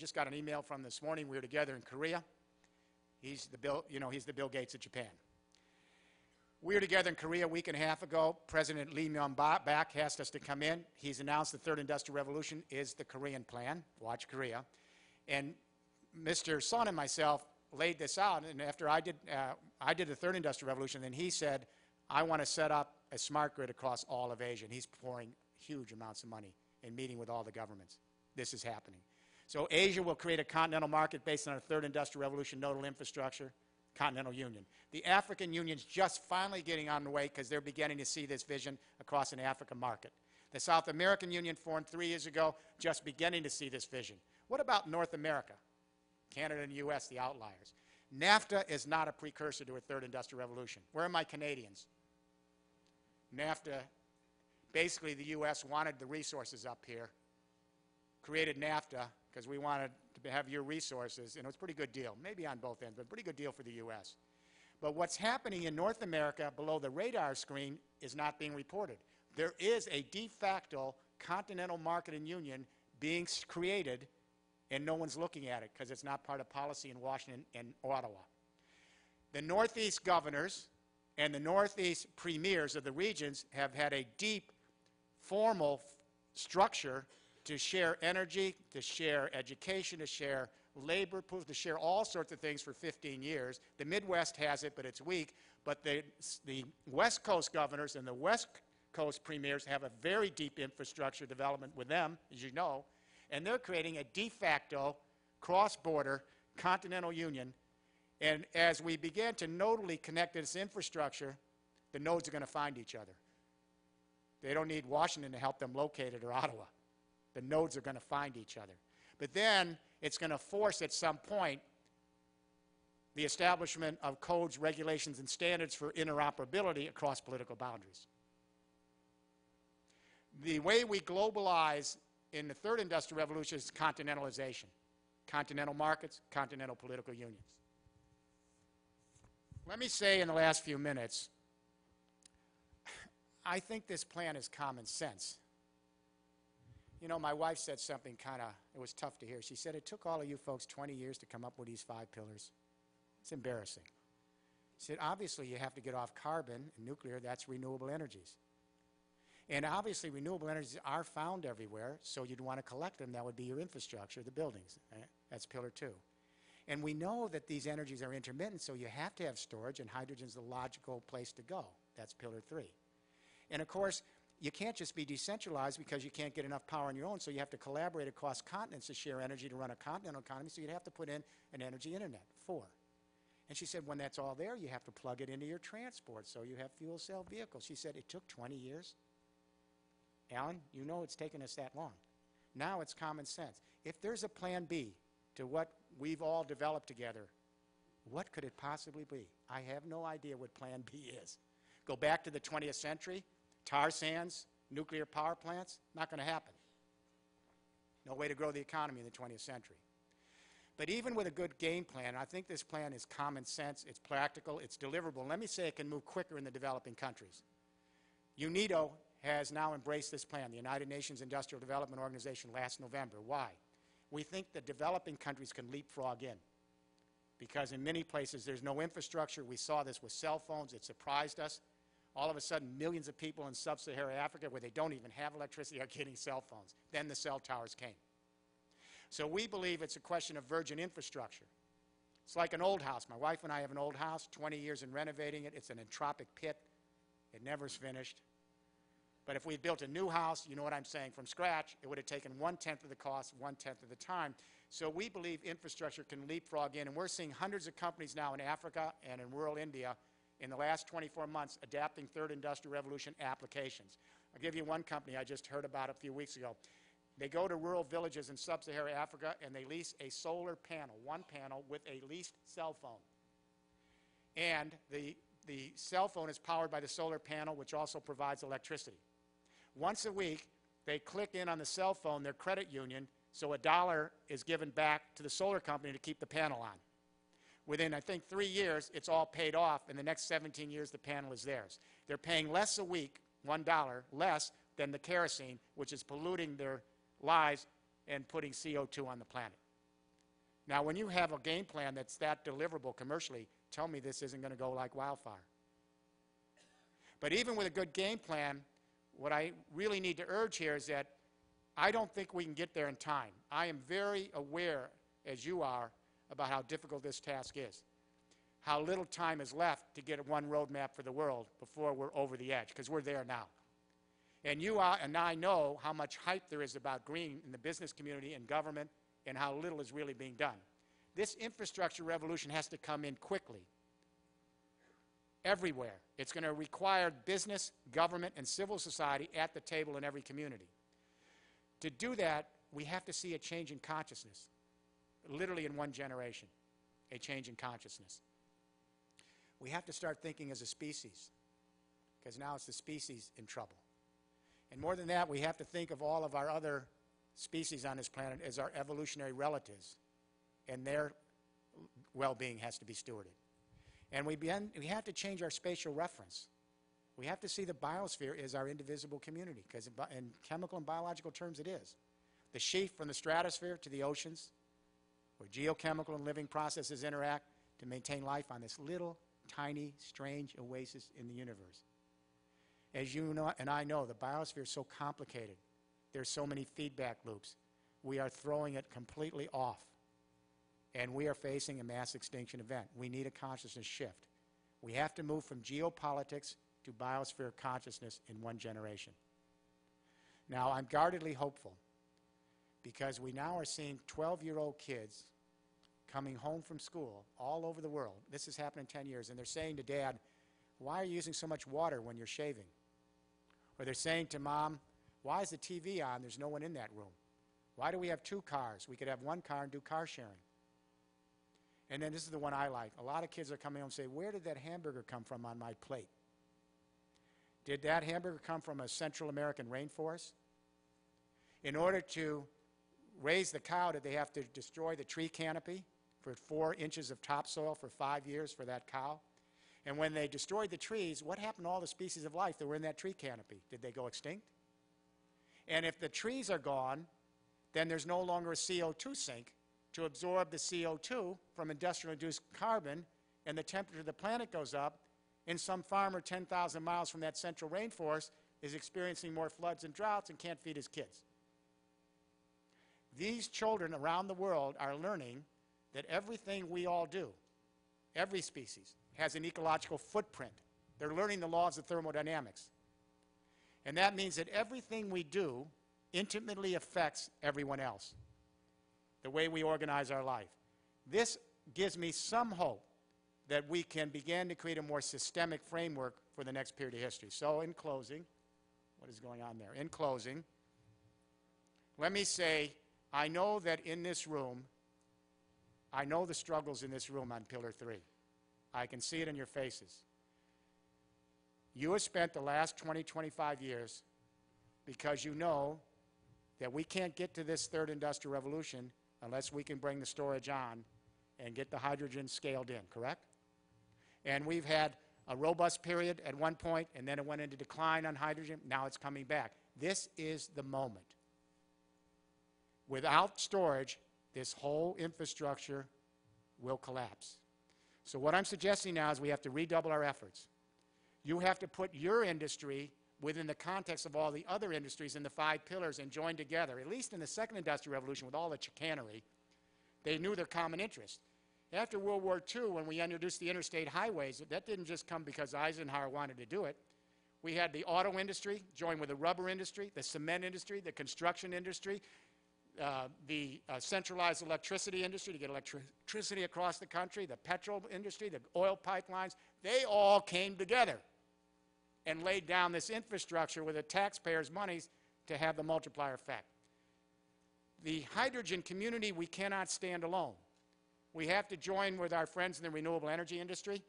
just got an email from this morning. We were together in Korea. He's the Bill Gates of Japan. We were together in Korea a week and a half ago. President Lee Myung-bak asked us to come in. He's announced the third industrial revolution is the Korean plan. Watch Korea. And Mr. Son and myself laid this out, and after I did the third industrial revolution, then he said, I want to set up a smart grid across all of Asia. And he's pouring huge amounts of money and meeting with all the governments. This is happening. So Asia will create a continental market based on a third industrial revolution nodal infrastructure, continental union. The African Union's just finally getting on the way because they're beginning to see this vision across an African market. The South American Union formed 3 years ago, just beginning to see this vision. What about North America? Canada and the U.S., the outliers. NAFTA is not a precursor to a third industrial revolution. Where are my Canadians? NAFTA, basically the U.S. wanted the resources up here, created NAFTA because we wanted to have your resources, and it was a pretty good deal, maybe on both ends, but a pretty good deal for the U.S. But what's happening in North America below the radar screen is not being reported. There is a de facto continental market and union being created, and no one's looking at it because it's not part of policy in Washington and Ottawa. The Northeast governors and the Northeast premiers of the regions have had a deep, formal structure to share energy, to share education, to share labor pools, to share all sorts of things for 15 years. The Midwest has it, but it's weak. But the West Coast governors and the West Coast premiers have a very deep infrastructure development with them, as you know, and they're creating a de facto cross-border continental union. And as we begin to nodally connect this infrastructure, the nodes are going to find each other. They don't need Washington to help them locate it or Ottawa. The nodes are going to find each other. But then it's going to force at some point the establishment of codes, regulations, and standards for interoperability across political boundaries. The way we globalize in the third industrial revolution is continentalization. Continental markets, continental political unions. Let me say in the last few minutes, I think this plan is common sense. You know, my wife said something it was tough to hear. She said, it took all of you folks 20 years to come up with these 5 pillars. It's embarrassing. She said, obviously you have to get off carbon and nuclear, that's renewable energies. And obviously renewable energies are found everywhere, so you'd want to collect them. That would be your infrastructure, the buildings. Right? That's pillar 2. And we know that these energies are intermittent, so you have to have storage, and hydrogen's the logical place to go. That's pillar 3. And of course, you can't just be decentralized because you can't get enough power on your own, so you have to collaborate across continents to share energy to run a continental economy, so you'd have to put in an energy internet, 4. And she said, when that's all there, you have to plug it into your transport, so you have fuel cell vehicles. She said, it took 20 years. Alan, you know it's taken us that long. Now it's common sense. If there's a plan B to what we've all developed together, what could it possibly be? I have no idea what plan B is. Go back to the 20th century, tar sands, nuclear power plants, not going to happen. No way to grow the economy in the 20th century. But even with a good game plan, I think this plan is common sense, it's practical, it's deliverable. Let me say it can move quicker in the developing countries. UNIDO has now embraced this plan, the United Nations Industrial Development Organization, last November. Why? We think the developing countries can leapfrog in because in many places there's no infrastructure. We saw this with cell phones. It surprised us. All of a sudden, millions of people in sub-Saharan Africa where they don't even have electricity are getting cell phones. Then the cell towers came. So we believe it's a question of virgin infrastructure. It's like an old house. My wife and I have an old house, 20 years in renovating it. It's an entropic pit. It never's finished. But if we built a new house, you know what I'm saying, from scratch, it would have taken 1/10 of the cost, 1/10 of the time. So we believe infrastructure can leapfrog in, and we're seeing hundreds of companies now in Africa and in rural India in the last 24 months adapting third industrial revolution applications. I'll give you one company I just heard about a few weeks ago. They go to rural villages in sub-Saharan Africa and they lease a solar panel, one panel with a leased cell phone. And the cell phone is powered by the solar panel, which also provides electricity. Once a week, they click in on the cell phone, their credit union, so $1 is given back to the solar company to keep the panel on. Within, I think, 3 years, it's all paid off. In the next 17 years, the panel is theirs. They're paying less a week, $1 less, than the kerosene, which is polluting their lives and putting CO2 on the planet. Now, when you have a game plan that's that deliverable commercially, tell me this isn't going to go like wildfire. But even with a good game plan, what I really need to urge here is that I don't think we can get there in time. I am very aware, as you are, about how difficult this task is, how little time is left to get one roadmap for the world before we're over the edge, because we're there now. And you are, and I know how much hype there is about green in the business community and government and how little is really being done. This infrastructure revolution has to come in quickly, everywhere. It's going to require business, government, and civil society at the table in every community. To do that, we have to see a change in consciousness, literally in one generation, a change in consciousness. We have to start thinking as a species, because now it's the species in trouble. And more than that, we have to think of all of our other species on this planet as our evolutionary relatives, and their well-being has to be stewarded. And we have to change our spatial reference. We have to see the biosphere as our indivisible community, because in chemical and biological terms it is. The sheath from the stratosphere to the oceans, where geochemical and living processes interact to maintain life on this little, tiny, strange oasis in the universe. As you know, and I know, the biosphere is so complicated. There's so many feedback loops. We are throwing it completely off. And we are facing a mass extinction event. We need a consciousness shift. We have to move from geopolitics to biosphere consciousness in one generation. Now, I'm guardedly hopeful, because we now are seeing 12-year-old kids coming home from school all over the world. This has happened in 10 years, and they're saying to Dad, "Why are you using so much water when you're shaving?" Or they're saying to Mom, "Why is the TV on? There's no one in that room. Why do we have two cars? We could have one car and do car sharing." And then this is the one I like. A lot of kids are coming home and say, "Where did that hamburger come from on my plate? Did that hamburger come from a Central American rainforest? In order to raise the cow, did they have to destroy the tree canopy for 4 inches of topsoil for 5 years for that cow? And when they destroyed the trees, what happened to all the species of life that were in that tree canopy? Did they go extinct? And if the trees are gone, then there's no longer a CO2 sink to absorb the CO2 from industrial-induced carbon, and the temperature of the planet goes up, and some farmer 10,000 miles from that central rainforest is experiencing more floods and droughts and can't feed his kids." These children around the world are learning that everything we all do, every species, has an ecological footprint. They're learning the laws of thermodynamics. And that means that everything we do intimately affects everyone else, the way we organize our life. This gives me some hope that we can begin to create a more systemic framework for the next period of history. So in closing, what is going on there? In closing, let me say, I know that in this room, I know the struggles in this room on Pillar 3. I can see it in your faces. You have spent the last 20, 25 years because you know that we can't get to this third industrial revolution unless we can bring the storage on and get the hydrogen scaled in, correct? And we've had a robust period at one point, and then it went into decline on hydrogen. Now it's coming back. This is the moment. Without storage, this whole infrastructure will collapse. So what I'm suggesting now is we have to redouble our efforts. You have to put your industry within the context of all the other industries in the 5 pillars and join together. At least in the second industrial revolution, with all the chicanery, they knew their common interest. After World War II, when we introduced the interstate highways, that didn't just come because Eisenhower wanted to do it. We had the auto industry join with the rubber industry, the cement industry, the construction industry, the centralized electricity industry to get electricity across the country, the petrol industry, the oil pipelines. They all came together and laid down this infrastructure with the taxpayers' monies to have the multiplier effect. The hydrogen community, we cannot stand alone. We have to join with our friends in the renewable energy industry.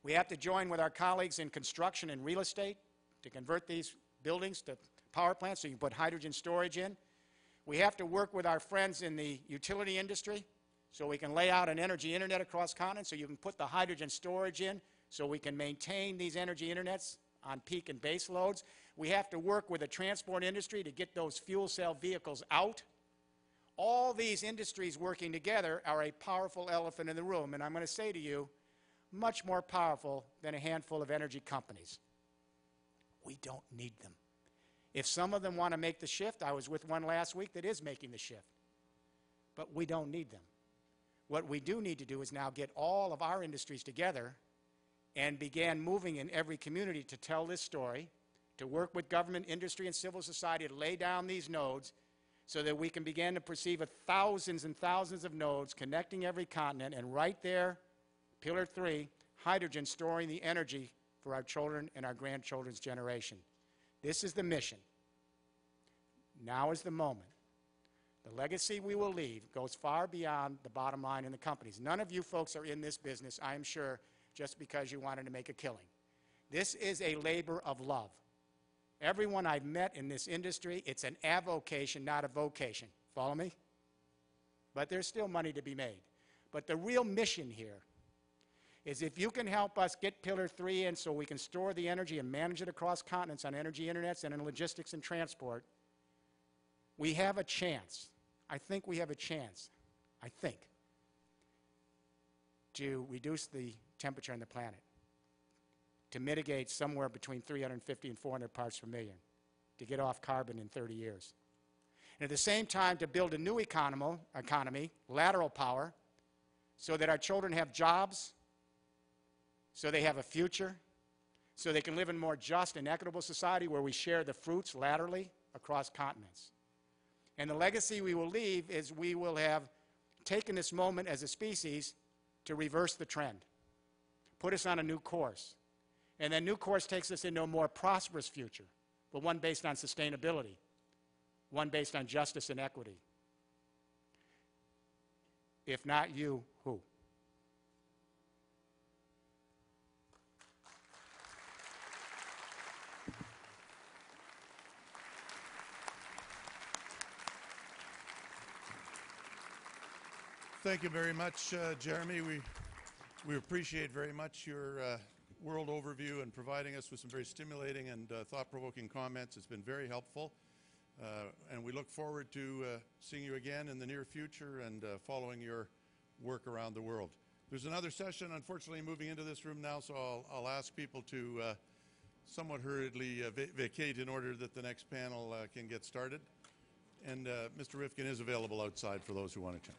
We have to join with our colleagues in construction and real estate to convert these buildings to power plants so you can put hydrogen storage in. We have to work with our friends in the utility industry so we can lay out an energy internet across continents so you can put the hydrogen storage in so we can maintain these energy internets on peak and base loads. We have to work with the transport industry to get those fuel cell vehicles out. All these industries working together are a powerful elephant in the room, and I'm going to say to you, much more powerful than a handful of energy companies. We don't need them. If some of them want to make the shift, I was with one last week that is making the shift, but we don't need them. What we do need to do is now get all of our industries together and begin moving in every community to tell this story, to work with government, industry, and civil society to lay down these nodes so that we can begin to perceive thousands and thousands of nodes connecting every continent, and right there, Pillar 3, hydrogen, storing the energy for our children and our grandchildren's generation. This is the mission. Now is the moment. The legacy we will leave goes far beyond the bottom line in the companies. None of you folks are in this business, I am sure, just because you wanted to make a killing. This is a labor of love. Everyone I've met in this industry, it's an avocation, not a vocation. Follow me? But there's still money to be made. But the real mission here is if you can help us get Pillar 3 in so we can store the energy and manage it across continents on energy internets and in logistics and transport, we have a chance. I think we have a chance, to reduce the temperature on the planet, to mitigate somewhere between 350 and 400 parts per million, to get off carbon in 30 years. And at the same time, to build a new economy, lateral power, so that our children have jobs, so they have a future, so they can live in a more just and equitable society where we share the fruits laterally across continents. And the legacy we will leave is we will have taken this moment as a species to reverse the trend, put us on a new course. And that new course takes us into a more prosperous future, but one based on sustainability, one based on justice and equity. If not you, who? Thank you very much, Jeremy. We appreciate very much your world overview and providing us with some very stimulating and thought-provoking comments. It's been very helpful. And we look forward to seeing you again in the near future and following your work around the world. There's another session, unfortunately, moving into this room now, so I'll ask people to somewhat hurriedly vacate in order that the next panel can get started. And Mr. Rifkin is available outside for those who want to chat.